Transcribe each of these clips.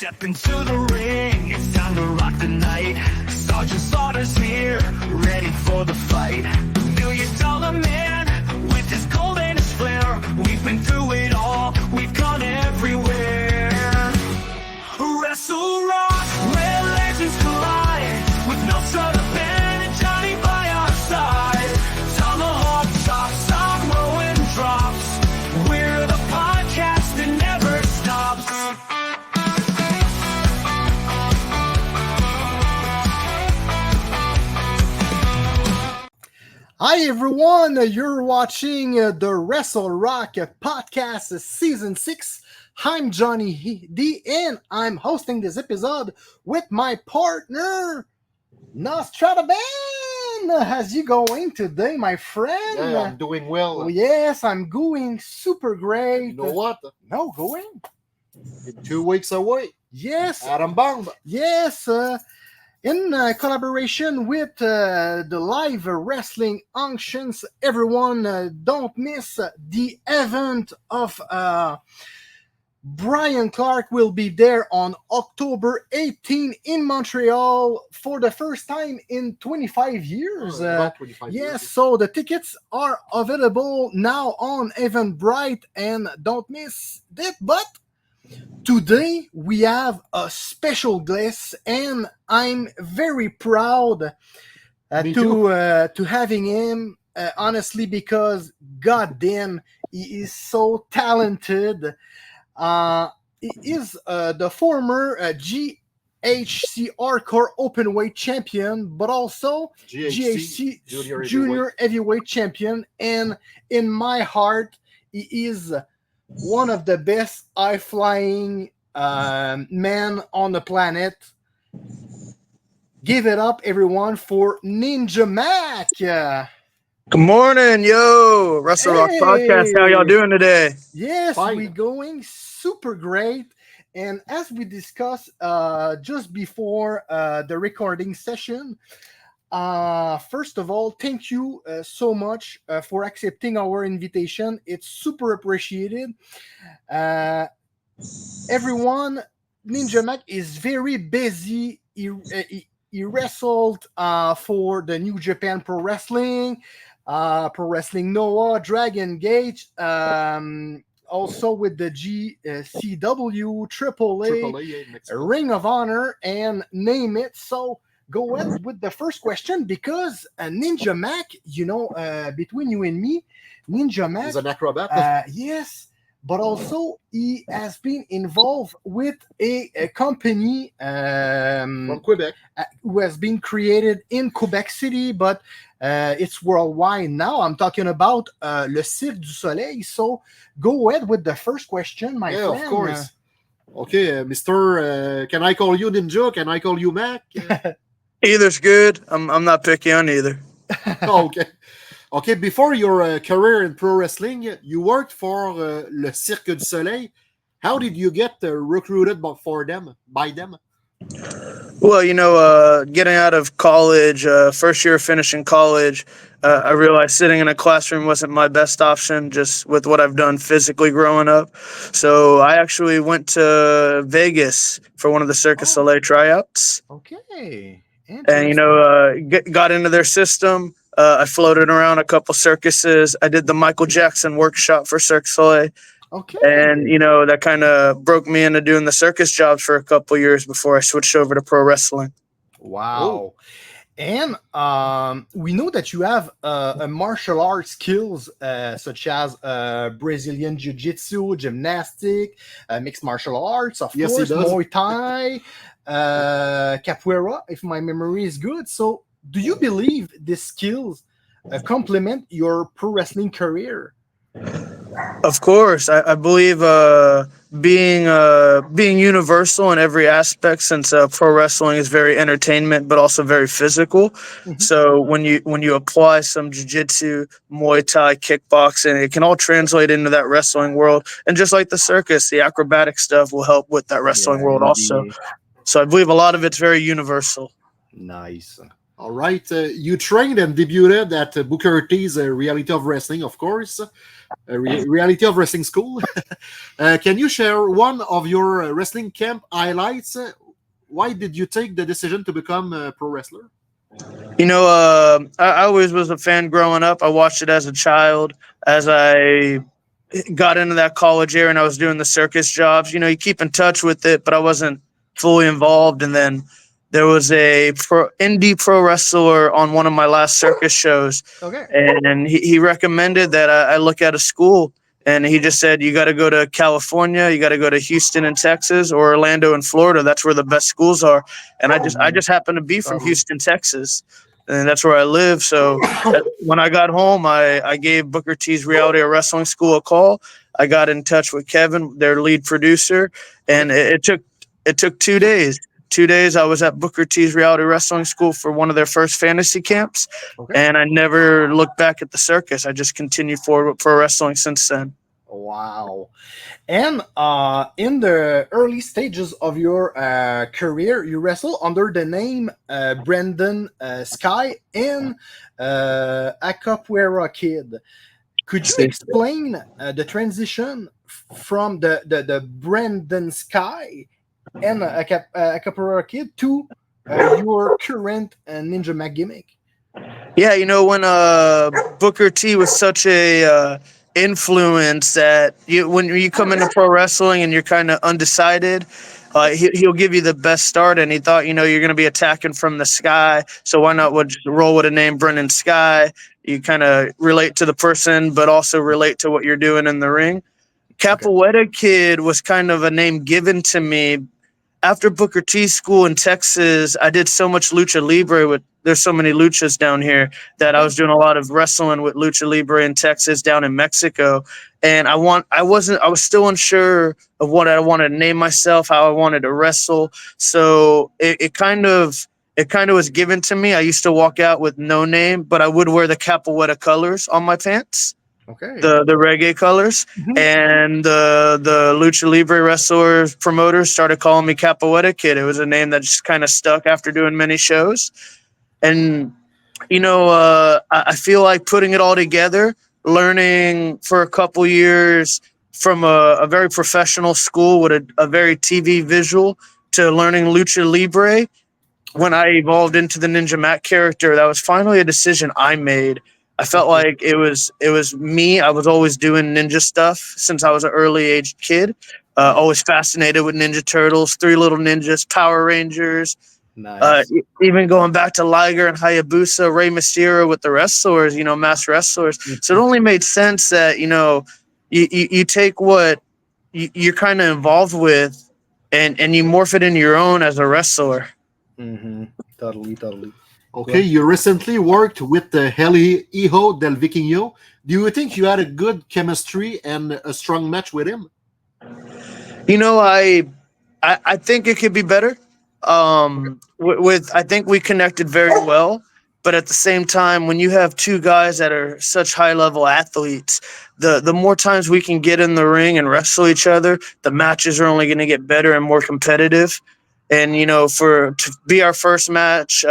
Step into the ring, it's time to rock the night. Sergeant Slaughter's here, ready for the fight. $1 million man with his gold and his flair. We've been through it all, we've gone everywhere. Wrestle Rock, where legends collide. With no sort of band and Johnny by our side. Tomahawk chops, I'm drops. We're the podcast that never stops. Hi everyone, you're watching the Wrestle Rock podcast season 6. I'm Johnny D and I'm hosting this episode with my partner, Nostradaban. How's you going today, my friend? Yeah, I'm doing well. Oh, yes, I'm going super great. You know what? No, going. In 2 weeks away. Yes. Adam Bomb. Yes. In collaboration with the live wrestling functions, everyone don't miss the event of Brian Clark will be there on October 18 in Montreal for the first time in 25 years. About 25 years. Yes, so the tickets are available now on Eventbrite and don't miss it. But today we have a special guest and I'm very proud to having him, honestly, because goddamn, he is so talented. He is the former GHC Hardcore Openweight Champion, but also GHC Junior Heavyweight Champion. And in my heart, he is one of the best high-flying men on the planet. Give it up, everyone, for Ninja Mack. Good morning, yo! Wrestle Rock Podcast. How y'all doing today? Yes, Fine. we're going super great. And as we discussed just before the recording session, first of all, thank you so much for accepting our invitation. It's super appreciated. Everyone, Ninja Mack is very busy. He wrestled for the New Japan Pro Wrestling, Pro Wrestling Noah, Dragon Gate, also with the GCW, AAA, Ring of Honor, and name it. So go ahead with the first question, because Ninja Mack, between you and me, Ninja Mack He's an acrobat. yes, but also he has been involved with a company From Quebec. who has been created in Quebec City, but it's worldwide now. I'm talking about le Cirque du Soleil. So go ahead with the first question, my friend. Yeah, of course. Okay, Mr. Can I call you Ninja? Can I call you Mac? Either's good. I'm not picky on either. Okay. Okay, before your career in pro wrestling, you worked for le Cirque du Soleil. How did you get recruited by them? Well, getting out of college, first year finishing college, I realized sitting in a classroom wasn't my best option, just with what I've done physically growing up. So I actually went to Vegas for one of the Cirque du Soleil tryouts. Okay. And, got into their system. I floated around a couple circuses. I did the Michael Jackson workshop for Cirque du Soleil. Okay. And, that kind of broke me into doing the circus jobs for a couple years before I switched over to pro wrestling. Wow. Ooh. And we know that you have a martial arts skills such as Brazilian Jiu-Jitsu, gymnastic, mixed martial arts, of Yes, course, he does. Muay Thai, Capoeira, if my memory is good. So do you believe these skills complement your pro wrestling career? Of course, I believe being universal in every aspect, since pro wrestling is very entertainment but also very physical. Mm-hmm. So when you apply some jiu-jitsu, Muay Thai, kickboxing, it can all translate into that wrestling world. And just like the circus, the acrobatic stuff will help with that wrestling world also. So I believe a lot of it's very universal. Nice. All right. You trained and debuted at Booker T's Reality of Wrestling, of course. Reality of Wrestling School. Can you share one of your wrestling camp highlights? Why did you take the decision to become a pro wrestler? I always was a fan growing up. I watched it as a child. As I got into that college year and I was doing the circus jobs, you keep in touch with it, but I wasn't fully involved. And then there was a indie pro wrestler on one of my last circus shows. Okay. And he recommended that I look at a school. And he just said, you got to go to California, you got to go to Houston in Texas or Orlando in Florida. That's where the best schools are. And I just happen to be from Houston, Texas. And that's where I live. So when I got home, I gave Booker T's Reality of Wrestling School a call. I got in touch with Kevin, their lead producer, and it took 2 days. 2 days I was at Booker T's Reality Wrestling School for one of their first fantasy camps, and I never looked back at the circus. I just continued forward with pro wrestling since then. Wow. And in the early stages of your career, you wrestled under the name Brendan Sky and a Capoeira Kid. Could you explain the transition from the Brendan Sky and a Capoeira Kid to your current Ninja Mack gimmick? Yeah, when Booker T was such a influence that when you come into pro wrestling and you're kind of undecided, he'll give you the best start. And he thought, you're going to be attacking from the sky, so why not just roll with a name, Brendan Sky? You kind of relate to the person, but also relate to what you're doing in the ring. Capoeira Kid was kind of a name given to me after Booker T school in Texas. I did so much lucha libre there's so many luchas down here that I was doing a lot of wrestling with lucha libre in Texas, down in Mexico. And I was still unsure of what I wanted to name myself, how I wanted to wrestle. So it kind of was given to me. I used to walk out with no name, but I would wear the capoeira colors on my pants. Okay. The reggae colors. And the lucha libre wrestlers promoters started calling me Capoeira Kid. It was a name that just kind of stuck after doing many shows. And I feel like putting it all together, learning for a couple years from a very professional school with a very TV visual to learning lucha libre. When I evolved into the Ninja Mack character, that was finally a decision I made. I felt like it was me. I was always doing ninja stuff since I was an early age kid. Always fascinated with Ninja Turtles, Three Little Ninjas, Power Rangers. Nice. Even going back to Liger and Hayabusa, Rey Mysterio with the wrestlers, mass wrestlers. So it only made sense that, you take what you're kind of involved with and you morph it into your own as a wrestler. Mm-hmm. Totally. Okay, you recently worked with Heli Hijo del Vikingo. Do you think you had a good chemistry and a strong match with him? I think it could be better. I think we connected very well, but at the same time, when you have two guys that are such high level athletes, the more times we can get in the ring and wrestle each other, the matches are only going to get better and more competitive. And to be our first match,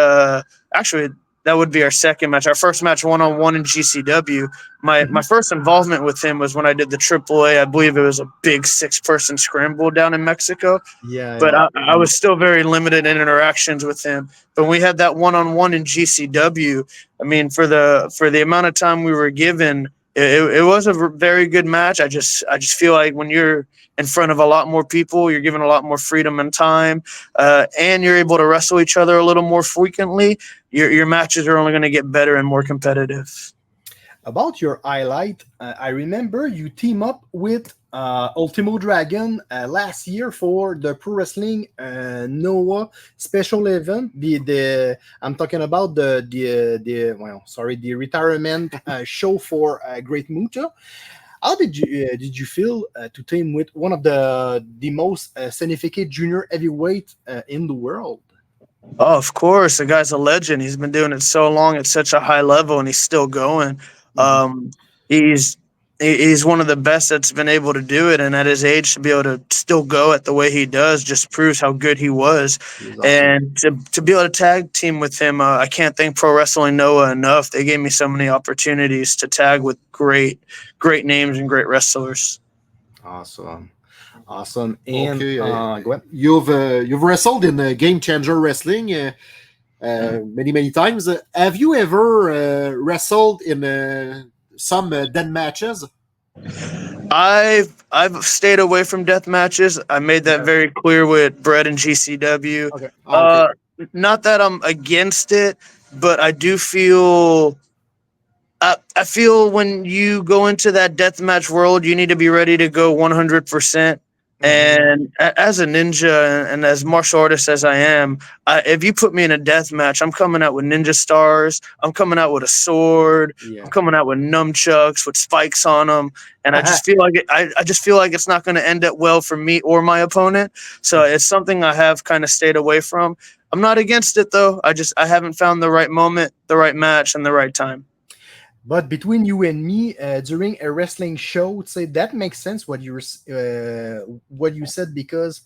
actually that would be our second match. Our first match 1-on-1 in GCW. My first involvement with him was when I did the AAA. I believe it was a big 6-person scramble down in Mexico. Yeah. But I was still very limited in interactions with him. But when we had that 1-on-1 in GCW, I mean, for the amount of time we were given, it was a very good match. I just feel like when you're in front of a lot more people, you're given a lot more freedom and time, and you're able to wrestle each other a little more frequently. Your matches are only going to get better and more competitive. About your highlight, I remember you team up with Ultimo Dragon last year for the Pro Wrestling Noah special event. I'm talking about the retirement show for Great Muta. How did you feel to team with one of the most significant junior heavyweight in the world? Oh, of course, the guy's a legend. He's been doing it so long at such a high level, and he's still going. he's one of the best that's been able to do it, and at his age to be able to still go at the way he does just proves how good he was. He's awesome. And to be able to tag team with him, I can't thank Pro Wrestling Noah enough. They gave me so many opportunities to tag with great names and great wrestlers. Awesome. And Okay, go ahead. you've wrestled in Game Changer Wrestling many times. Have you ever wrestled in some death matches? I've stayed away from death matches. I made that very clear with Brett and GCW. Okay. Not that I'm against it, but I do feel. I feel when you go into that deathmatch world, you need to be ready to go 100%. And as a ninja and as martial artist as I am, if you put me in a death match, I'm coming out with ninja stars. I'm coming out with a sword. Yeah. I'm coming out with nunchucks with spikes on them, and I just feel like I just feel like it's not going to end up well for me or my opponent. So it's something I have kind of stayed away from. I'm not against it though. I haven't found the right moment, the right match, and the right time. But between you and me, during a wrestling show, say that makes sense what you said, because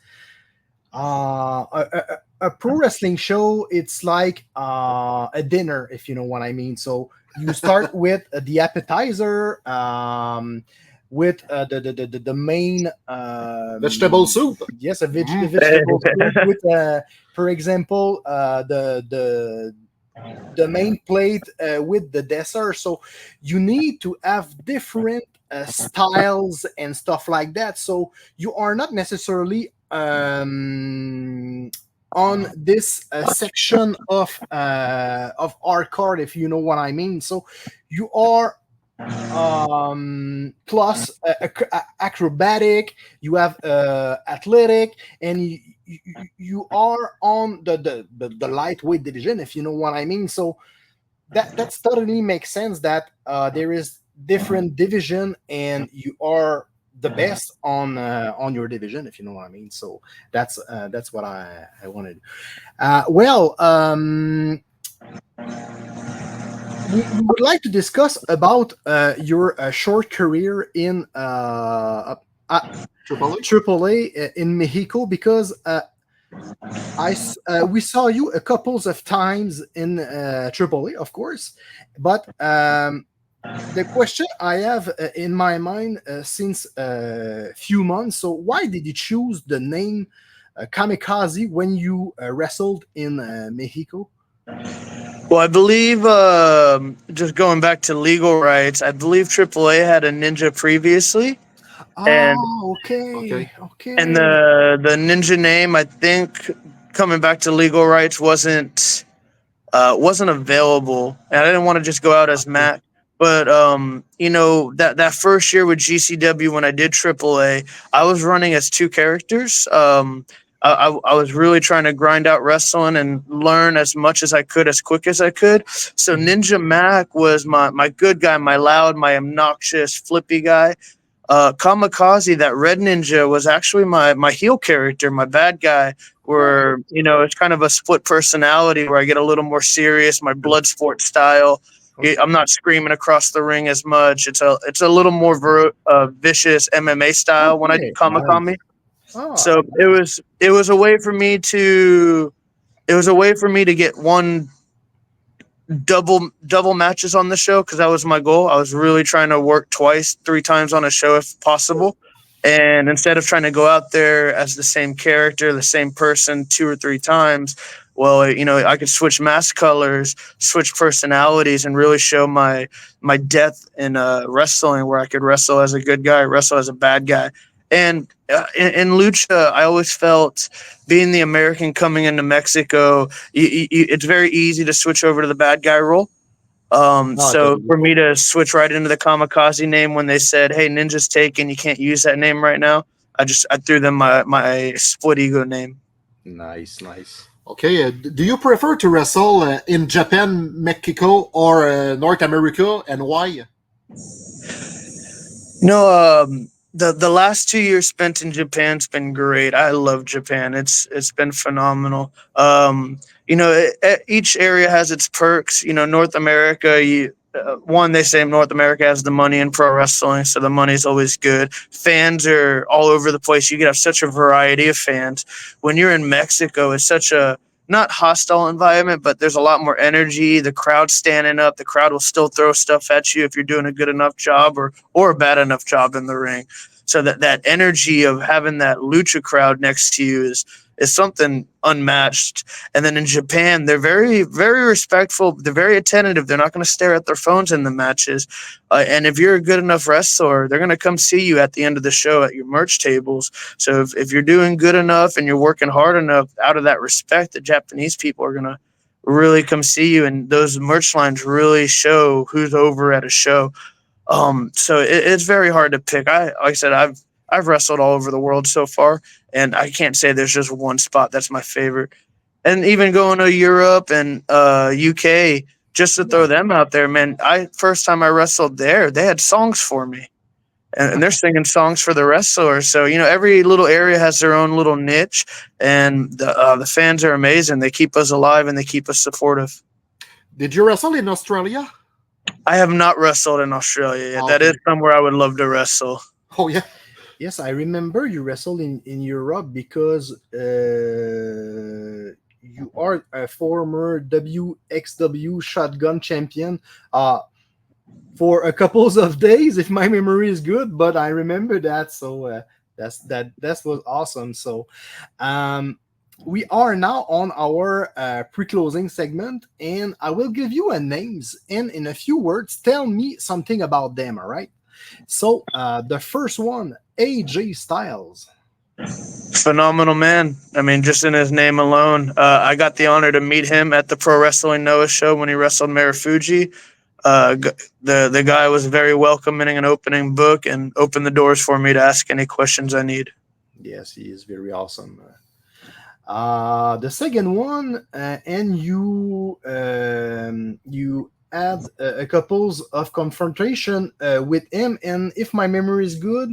a pro wrestling show, it's like a dinner, if you know what I mean. So you start with the appetizer, with the main Vegetable soup. Yes, a vegetable soup with, for example, the main plate with the dessert. So you need to have different styles and stuff like that. So you are not necessarily on this section of our card, if you know what I mean. So you are plus acrobatic, you have athletic, and you are on the lightweight division, if you know what I mean. So that totally makes sense that there is different division, and you are the best on your division, if you know what I mean. So that's what I wanted. We would like to discuss about your short career in AAA in Mexico, because we saw you a couple of times in AAA, of course. But the question I have in my mind since a few months, so why did you choose the name Kamikaze when you wrestled in Mexico? Well, I believe, just going back to legal rights, I believe AAA had a ninja previously. And Okay. And the ninja name, I think, coming back to legal rights, wasn't available, and I didn't want to just go out as Matt. But that first year with GCW, when I did AAA, I was running as two characters. I was really trying to grind out wrestling and learn as much as I could, as quick as I could. So Ninja Mack was my good guy, my loud, my obnoxious, flippy guy. Kamikaze, that red ninja, was actually my heel character, my bad guy, where, it's kind of a split personality where I get a little more serious, my blood sport style. I'm not screaming across the ring as much. It's a little more vicious MMA style when I do Kamikaze. Nice. So it was a way for me to get one double matches on the show, because that was my goal. I was really trying to work 3 times on a show if possible, and instead of trying to go out there as the same character, the same person 2 or 3 times, well, I could switch mask colors, switch personalities, and really show my depth in wrestling, where I could wrestle as a good guy, wrestle as a bad guy. And in lucha, I always felt, being the American coming into Mexico, it's very easy to switch over to the bad guy role. So for me to switch right into the Kamikaze name when they said, "Hey, Ninja's taken, you can't use that name right now," I threw them my split ego name. Nice. Okay, do you prefer to wrestle in Japan, Mexico, or North America, and why? No, the last 2 years spent in Japan's been great. I love Japan. It's been phenomenal. Each area has its perks. North America, one, they say North America has the money in pro wrestling, so the money's always good. Fans are all over the place. You can have such a variety of fans. When you're in Mexico, it's such a not hostile environment, but there's a lot more energy. The crowd's standing up. The crowd will still throw stuff at you if you're doing a good enough job or a bad enough job in the ring. So that energy of having that lucha crowd next to you is something unmatched. And then in Japan, they're very, very respectful. They're very attentive. They're not going to stare at their phones in the matches. And if you're a good enough wrestler, they're going to come see you at the end of the show at your merch tables. So if you're doing good enough and you're working hard enough, out of that respect, the Japanese people are going to really come see you. And those merch lines really show who's over at a show. So it's very hard to pick. Like I said, I've wrestled all over the world so far, and I can't say there's just one spot that's my favorite. And even going to Europe and UK, just to throw them out there, man. First time I wrestled there, they had songs for me, and they're singing songs for the wrestlers. So every little area has their own little niche, and the fans are amazing. They keep us alive and they keep us supportive. Did you wrestle in Australia? I have not wrestled in Australia yet. Okay. That is somewhere I would love to wrestle. Oh yeah. Yes, I remember you wrestled in Europe because you are a former WXW shotgun champion for a couple of days, if my memory is good. But I remember that, so that was awesome. So we are now on our pre-closing segment, and I will give you names, and in a few words, tell me something about them. All right. So the first one, AJ Styles. Phenomenal man. I mean, just in his name alone. I got the honor to meet him at the Pro Wrestling Noah show when he wrestled Marufuji. The guy was very welcoming and opening book and opened the doors for me to ask any questions I need. Yes, he is very awesome. The second one, and you had a couples of confrontation with him, and if my memory is good,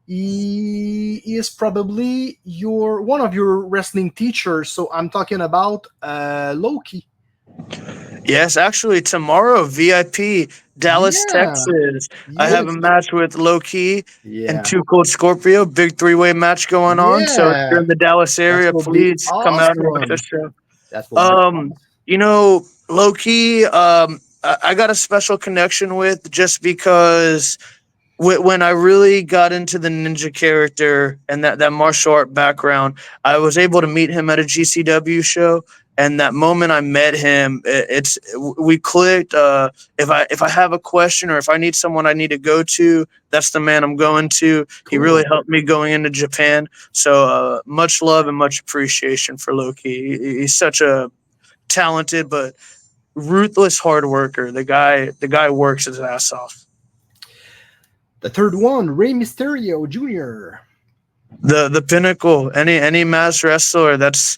he is probably one of your wrestling teachers. So I'm talking about Loki. Yes, actually, tomorrow, VIP, Dallas, Yeah. Texas. I Yes. have a match with Loki Yeah. and Too Cold Scorpio. Big three-way match going on. So if Yeah. you're in the Dallas area, will be please come out and watch awesome. the show. That will be Low key, I got a special connection with just because when I really got into the ninja character and that martial art background, I was able to meet him at a GCW show. And that moment I met him, we clicked. If I have a question or if I need someone I need to go to, that's the man I'm going to. He Cool. really helped me going into Japan. So much love and much appreciation for Loki. He's such a talented but ruthless hard worker. The guy works his ass off. the third one, Rey Mysterio Jr. The pinnacle. Any mass wrestler. That's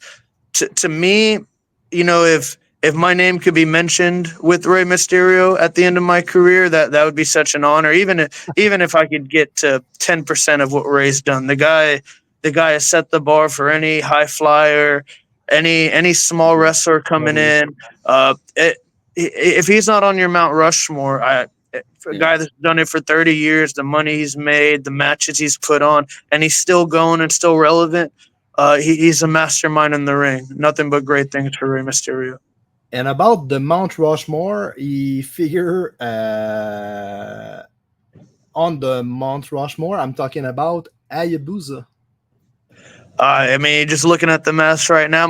to me. If my name could be mentioned with Rey Mysterio at the end of my career, that would be such an honor. Even if I could get to 10% of what Rey's done, the guy has set the bar for any high flyer, any small wrestler coming in. If he's not on your Mount Rushmore, a guy that's done it for 30 years, the money he's made, the matches he's put on, and he's still going and still relevant. He's a mastermind in the ring. Nothing but great things for Rey Mysterio. And about the Mount Rushmore, he figure on the Mount Rushmore. I'm talking about Hayabusa. Just looking at the mask right now,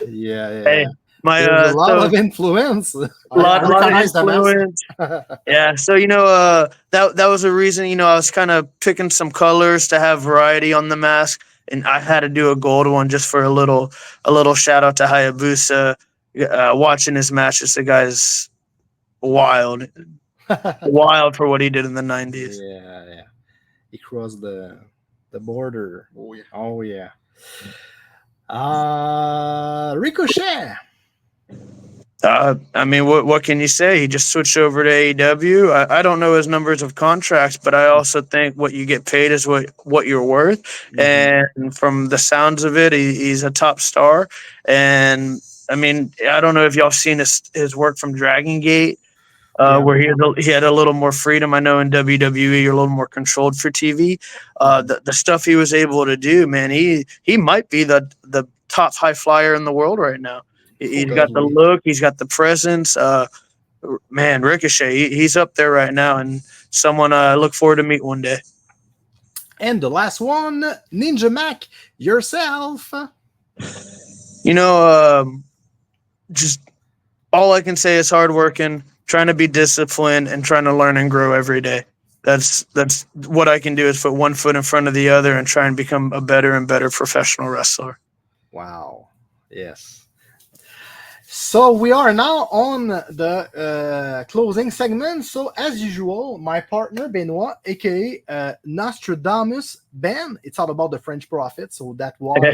Yeah. Hey, There's a lot of influence. lot of influence. Yeah, so that was a reason. I was kind of picking some colors to have variety on the mask, and I had to do a gold one just for a little shout out to Hayabusa. Watching his matches, the guy's wild for what he did in the 90s. Yeah. He crossed the border. Oh yeah. Ricochet. What can you say? He just switched over to AEW. I don't know his numbers of contracts, but I also think what you get paid is what you're worth. Mm-hmm. And from the sounds of it, he's a top star. And I don't know if y'all seen his work from Dragon Gate, where he had a little more freedom. I know in WWE you're a little more controlled for TV. The stuff he was able to do, man, he might be the top high flyer in the world right now. He's got the look, he's got the presence. Man, Ricochet, he's up there right now, and someone I look forward to meet one day. And the last one, Ninja Mack, yourself. Just all I can say is hardworking, trying to be disciplined, and trying to learn and grow every day. That's what I can do, is put one foot in front of the other and try and become a better and better professional wrestler. Wow. Yes. So we are now on the closing segment. So as usual, my partner Benoit, aka Nostradamus Ben, it's all about the French prophet. So that's why he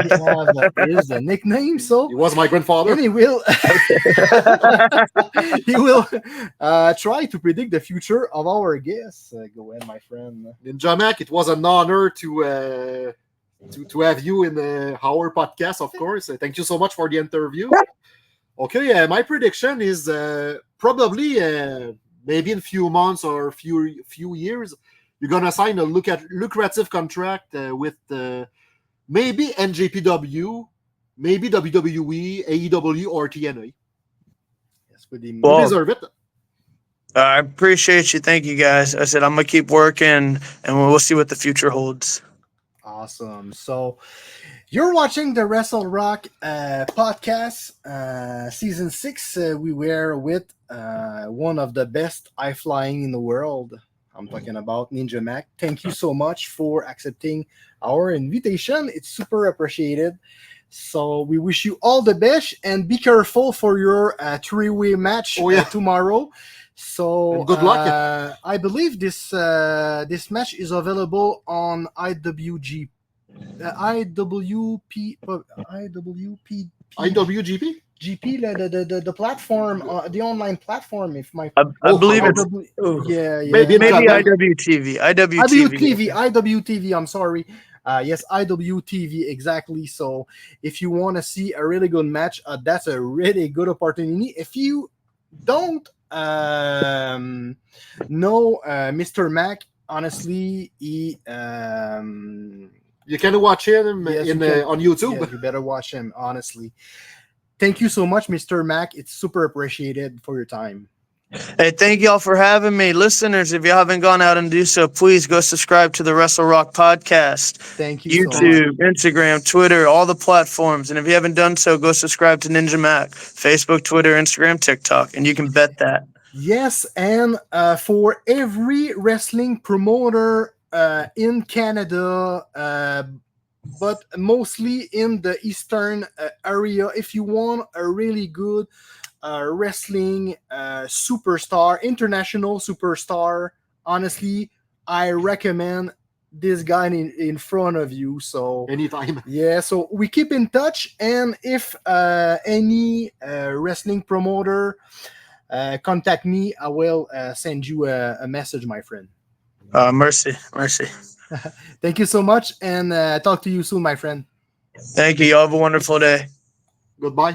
has his nickname. So He was my grandfather. and he will try to predict the future of our guests. Go ahead, my friend. Ninja Mack, it was an honor to have you in our podcast, of course. Thank you so much for the interview. Okay, my prediction is probably maybe in a few months or few years, you're gonna sign a lucrative contract with maybe NJPW, maybe WWE, AEW, or TNA. Yes, with the You deserve it. I appreciate you. Thank you, guys. I said I'm gonna keep working, and we'll see what the future holds. Awesome. So you're watching the Wrestle Rock podcast, season 6. We were with one of the best high flying in the world. I'm talking about Ninja Mack. Thank you so much for accepting our invitation. It's super appreciated. So we wish you all the best, and be careful for your 3-way match tomorrow. So and good luck. I believe this match is available on IWGP. IWGP? GP, the platform, the online platform. If my I believe it's Maybe IWTV. IWTV. I'm sorry. Yes, IWTV, exactly. So if you want to see a really good match, that's a really good opportunity. If you don't know Mr. Mack, honestly, he you can watch him on YouTube. Yes, you better watch him, honestly. Thank you so much, Mr. Mack. It's super appreciated for your time. Hey, thank y'all for having me. Listeners, if you haven't gone out and do so, please go subscribe to the Wrestle Rock podcast. Thank you YouTube, so much. Instagram, Twitter, all the platforms. And if you haven't done so, go subscribe to Ninja Mack, Facebook, Twitter, Instagram, TikTok, and you can bet that. Yes, and for every wrestling promoter in Canada, but mostly in the Eastern area, if you want a really good wrestling superstar, international superstar, honestly, I recommend this guy in front of you. So anytime. Yeah, so we keep in touch, and if any wrestling promoter contact me, I will send you a message, my friend. Mercy. Thank you so much, and talk to you soon, my friend. Thank you. You have a wonderful day. Goodbye.